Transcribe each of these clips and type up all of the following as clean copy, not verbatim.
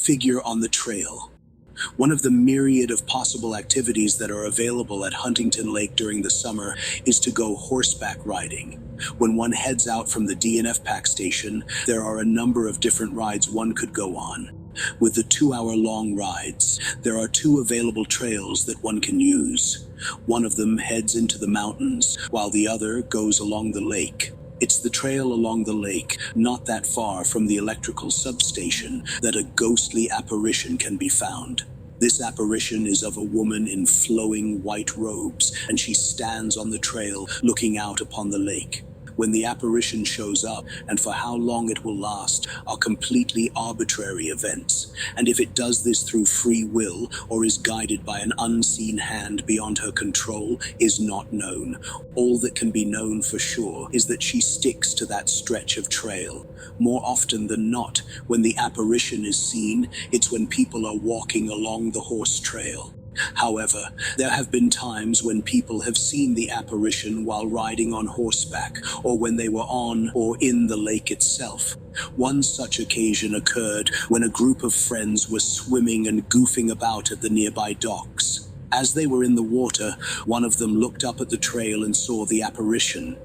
Figure on the trail. One of the myriad of possible activities that are available at Huntington Lake during the summer is to go horseback riding. When one heads out from the DNF pack station, there are a number of different rides one could go on. With the 2-hour-long rides, there are 2 available trails that one can use. One of them heads into the mountains, while the other goes along the lake. It's the trail along the lake, not that far from the electrical substation, that a ghostly apparition can be found. This apparition is of a woman in flowing white robes, and she stands on the trail looking out upon the lake. When the apparition shows up, and for how long it will last, are completely arbitrary events. And if it does this through free will, or is guided by an unseen hand beyond her control, is not known. All that can be known for sure is that she sticks to that stretch of trail. More often than not, when the apparition is seen, it's when people are walking along the horse trail. However, there have been times when people have seen the apparition while riding on horseback, or when they were on or in the lake itself. One such occasion occurred when a group of friends were swimming and goofing about at the nearby docks. As they were in the water, one of them looked up at the trail and saw the apparition.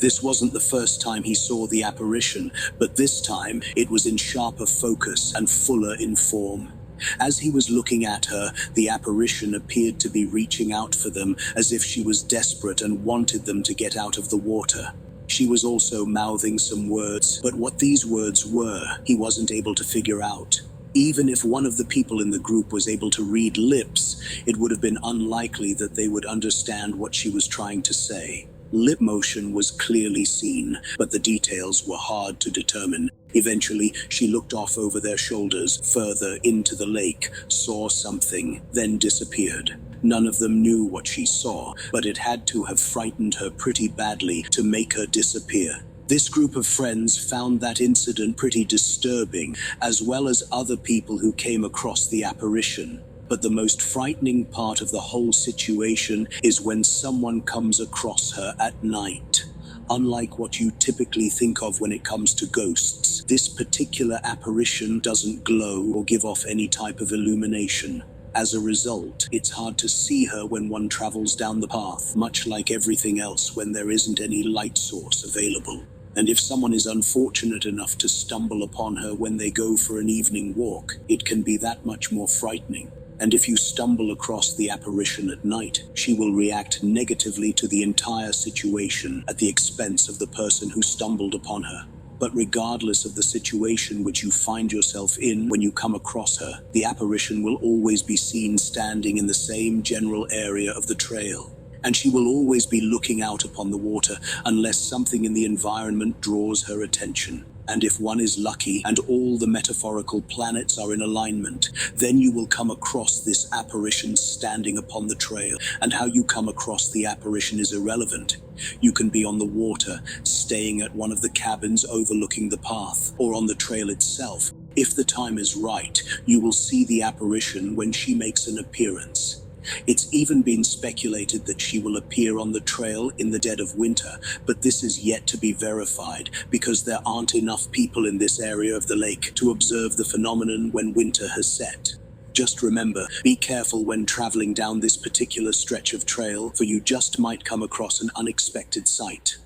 This wasn't the first time he saw the apparition, but this time it was in sharper focus and fuller in form. As he was looking at her, the apparition appeared to be reaching out for them, as if she was desperate and wanted them to get out of the water. She was also mouthing some words, but what these words were, he wasn't able to figure out. Even if one of the people in the group was able to read lips, it would have been unlikely that they would understand what she was trying to say. Lip motion was clearly seen, but the details were hard to determine. Eventually, she looked off over their shoulders, further into the lake, saw something, then disappeared. None of them knew what she saw, but it had to have frightened her pretty badly to make her disappear. This group of friends found that incident pretty disturbing, as well as other people who came across the apparition. But the most frightening part of the whole situation is when someone comes across her at night. Unlike what you typically think of when it comes to ghosts, this particular apparition doesn't glow or give off any type of illumination. As a result, it's hard to see her when one travels down the path, much like everything else when there isn't any light source available. And if someone is unfortunate enough to stumble upon her when they go for an evening walk, it can be that much more frightening. And if you stumble across the apparition at night, she will react negatively to the entire situation at the expense of the person who stumbled upon her. But regardless of the situation which you find yourself in when you come across her, the apparition will always be seen standing in the same general area of the trail. And she will always be looking out upon the water unless something in the environment draws her attention. And if one is lucky and all the metaphorical planets are in alignment, then you will come across this apparition standing upon the trail. And how you come across the apparition is irrelevant. You can be on the water, staying at one of the cabins overlooking the path, or on the trail itself. If the time is right, you will see the apparition when she makes an appearance. It's even been speculated that she will appear on the trail in the dead of winter, but this is yet to be verified because there aren't enough people in this area of the lake to observe the phenomenon when winter has set. Just remember, be careful when traveling down this particular stretch of trail, for you just might come across an unexpected sight.